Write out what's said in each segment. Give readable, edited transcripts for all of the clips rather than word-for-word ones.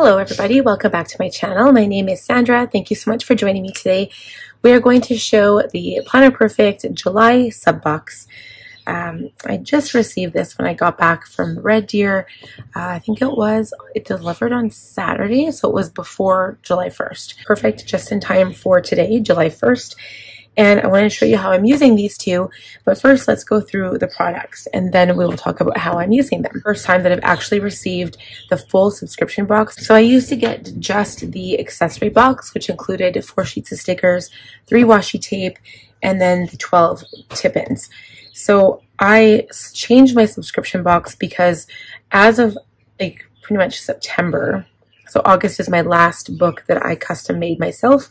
Hello everybody, welcome back to my channel. My name is Sandra. Thank you so much for joining me today. We are going to show the Planner Perfect July sub box. I just received this when I got back from Red Deer. I think it delivered on Saturday, so it was before July 1st. Perfect, just in time for today, July 1st. And I want to show you how I'm using these two, but first let's go through the products and then we will talk about how I'm using them. First time that I've actually received the full subscription box. So I used to get just the accessory box, which included 4 sheets of stickers, 3 washi tape, and then the 12 tip-ins. So I changed my subscription box because as of like pretty much September, so August is my last book that I custom made myself.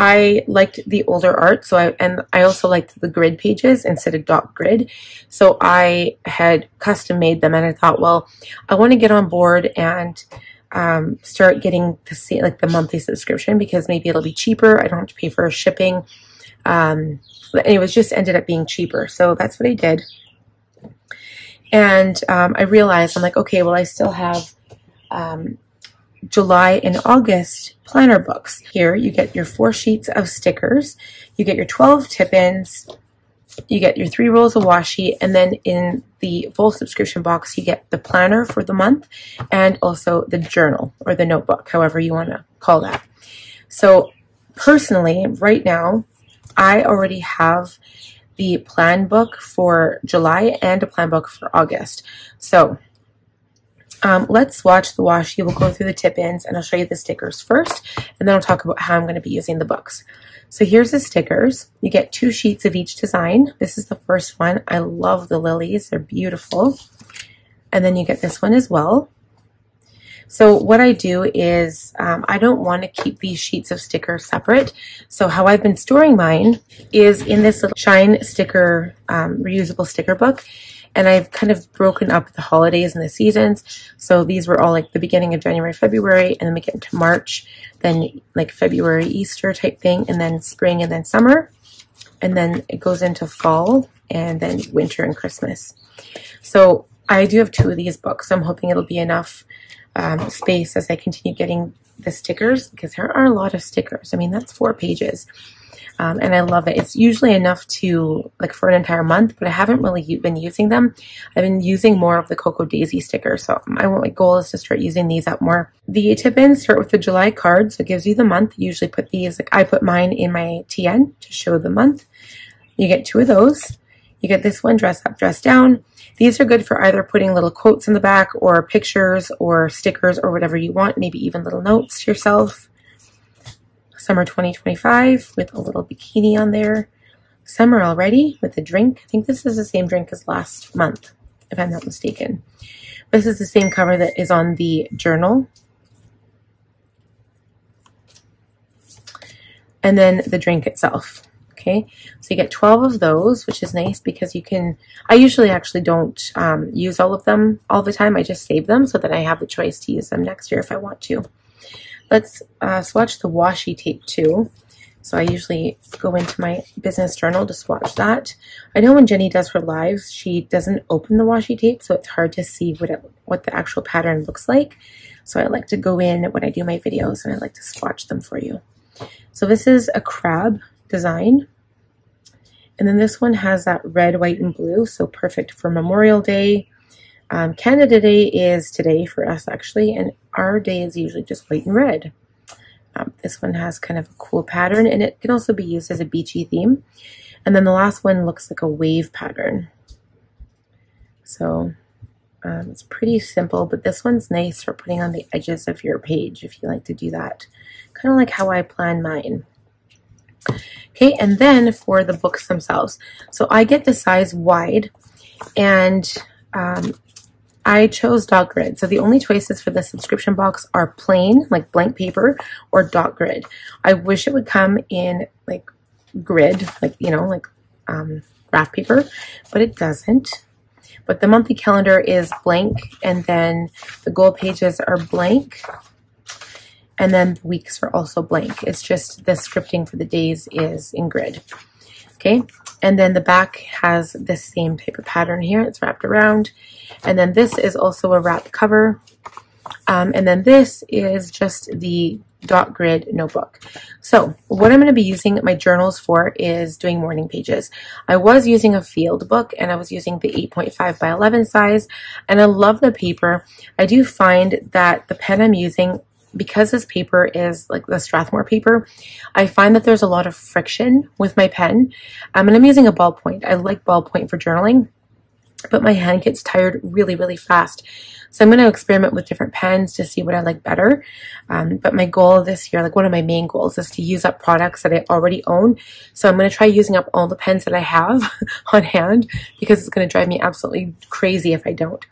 I liked the older art, so I also liked the grid pages instead of dot grid. So I had custom made them, and I thought, well, I want to get on board and start getting the monthly subscription because maybe it'll be cheaper. I don't have to pay for shipping. But anyways, just ended up being cheaper. So that's what I did. And I realized, I'm like, okay, well, I still have July and August planner books. Here you get your 4 sheets of stickers, you get your 12 tip-ins, you get your 3 rolls of washi, and then in the full subscription box you get the planner for the month and also the journal or the notebook, however you want to call that. So personally, right now, I already have the plan book for July and a plan book for August. So let's swatch the washi. We'll go through the tip-ins and I'll show you the stickers first, and then I'll talk about how I'm going to be using the books. So here's the stickers. You get 2 sheets of each design. This is the first one. I love the lilies. They're beautiful. And then you get this one as well. So what I do is I don't want to keep these sheets of stickers separate. So how I've been storing mine is in this little Shine sticker, reusable sticker book. And I've kind of broken up the holidays and the seasons. So these were all like the beginning of January, February, and then we get into March, then like February, Easter type thing, and then spring and then summer. And then it goes into fall and then winter and Christmas. So I do have 2 of these books. I'm hoping it'll be enough space as I continue getting the stickers, because there are a lot of stickers. I mean, that's 4 pages. And I love it. It's usually enough to, like, for an entire month, but I haven't really been using them. I've been using more of the Cocoa Daisy stickers, so my goal is to start using these up more. The tip-ins start with the July card, so it gives you the month. You usually put these, like I put mine in my TN to show the month. You get 2 of those. You get this one, Dress Up, Dress Down. These are good for either putting little quotes in the back or pictures or stickers or whatever you want, maybe even little notes to yourself. Summer 2025 with a little bikini on there. Summer Already with a drink. I think this is the same drink as last month, if I'm not mistaken. This is the same cover that is on the journal. And then the drink itself. Okay, so you get 12 of those, which is nice because you can, I usually actually don't use all of them all the time. I just save them so that I have the choice to use them next year if I want to. Let's swatch the washi tape too. So I usually go into my business journal to swatch that. I know when Jenny does her lives, she doesn't open the washi tape, so it's hard to see what the actual pattern looks like. So I like to go in when I do my videos and I like to swatch them for you. So this is a crab design. And then this one has that red, white, and blue, so perfect for Memorial Day. Canada Day is today for us actually, and our day is usually just white and red. This one has kind of a cool pattern, and it can also be used as a beachy theme. And then the last one looks like a wave pattern. So it's pretty simple, but this one's nice for putting on the edges of your page if you like to do that. Kind of like how I plan mine. Okay, and then for the books themselves. So I get the size wide, and I chose dot grid. So the only choices for the subscription box are plain, like blank paper, or dot grid. I wish it would come in like grid, like, you know, like graph paper, but it doesn't. But the monthly calendar is blank, and then the goal pages are blank, and then the weeks are also blank. It's just the scripting for the days is in grid. Okay, and then the back has this same type of pattern here. It's wrapped around. And then this is also a wrap cover. And then this is just the dot grid notebook. So what I'm going to be using my journals for is doing morning pages. I was using a field book and I was using the 8.5 by 11 size, and I love the paper. I do find that the pen I'm using, because this paper is like the Strathmore paper, I find that there's a lot of friction with my pen. And I'm using a ballpoint. I like ballpoint for journaling, but my hand gets tired really, really fast. So I'm going to experiment with different pens to see what I like better. But my goal this year, like one of my main goals, is to use up products that I already own. So I'm going to try using up all the pens that I have on hand, because it's going to drive me absolutely crazy if I don't.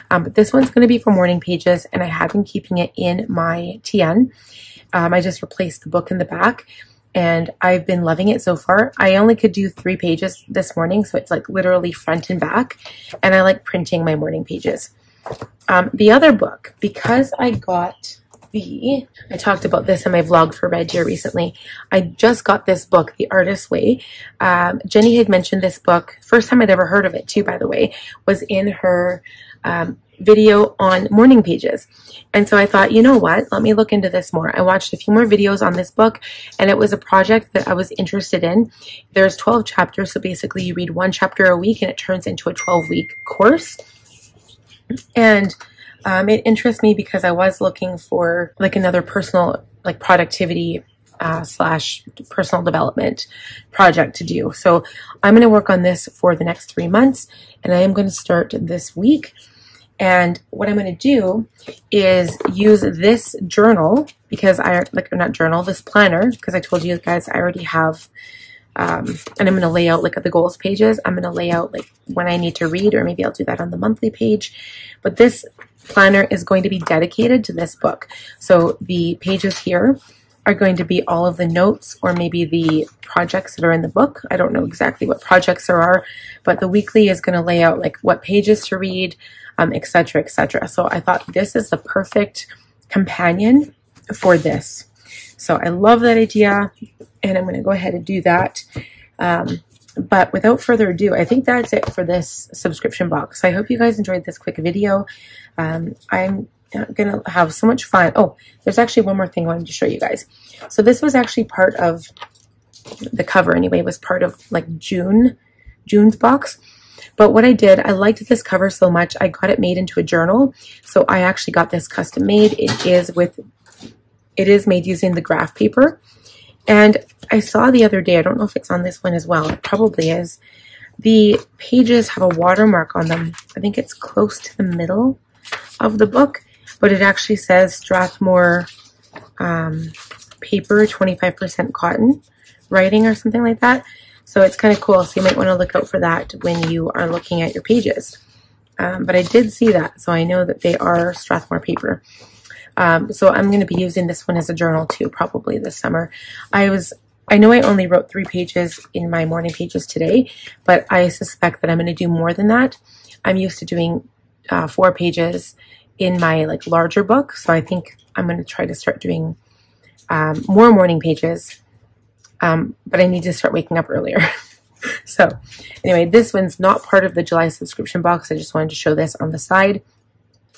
But this one's going to be for morning pages, and I have been keeping it in my TN. I just replaced the book in the back, and I've been loving it so far. I only could do 3 pages this morning, so it's like literally front and back, and I like printing my morning pages. The other book, because I got I talked about this in my vlog for Red Deer recently. I just got this book, The Artist's Way. Jenny had mentioned this book. First time I'd ever heard of it too, by the way, was in her video on morning pages. And so I thought, you know what, let me look into this more. I watched a few more videos on this book, and it was a project that I was interested in. There's 12 chapters, so basically you read 1 chapter a week and it turns into a 12-week course. And it interests me because I was looking for like another personal, like productivity slash personal development project to do. So I'm going to work on this for the next 3 months, and I am going to start this week. And what I'm going to do is use this journal, because this planner, because I told you guys I already have, and I'm going to lay out like the goals pages. I'm going to lay out like when I need to read, or maybe I'll do that on the monthly page. But this planner is going to be dedicated to this book. So the pages here are going to be all of the notes, or maybe the projects that are in the book. I don't know exactly what projects there are, but the weekly is going to lay out like what pages to read, etc., etc. So I thought this is the perfect companion for this. So I love that idea, and I'm going to go ahead and do that. But without further ado, I think that's it for this subscription box. So I hope you guys enjoyed this quick video. I'm going to have so much fun. Oh, there's actually one more thing I wanted to show you guys. So this was actually part of the cover anyway. It was part of like June's box. But what I did, I liked this cover so much, I got it made into a journal. So I actually got this custom made. It is made using the graph paper. And I saw the other day, I don't know if it's on this one as well, it probably is, the pages have a watermark on them. I think it's close to the middle of the book, but it actually says Strathmore paper, 25% cotton writing or something like that. So it's kind of cool. So you might want to look out for that when you are looking at your pages. But I did see that, so I know that they are Strathmore paper. So I'm going to be using this one as a journal too, probably this summer. I know I only wrote 3 pages in my morning pages today, but I suspect that I'm going to do more than that. I'm used to doing 4 pages in my like larger book, so I think I'm going to try to start doing more morning pages, but I need to start waking up earlier. So anyway, this one's not part of the July subscription box. I just wanted to show this on the side,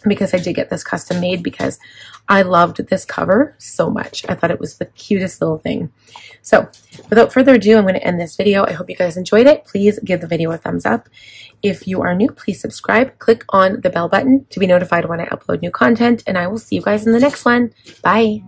because I did get this custom made because I loved this cover so much. I thought it was the cutest little thing. So without further ado, I'm going to end this video. I hope you guys enjoyed it. Please give the video a thumbs up. If you are new, please subscribe. Click on the bell button to be notified when I upload new content, and I will see you guys in the next one. Bye.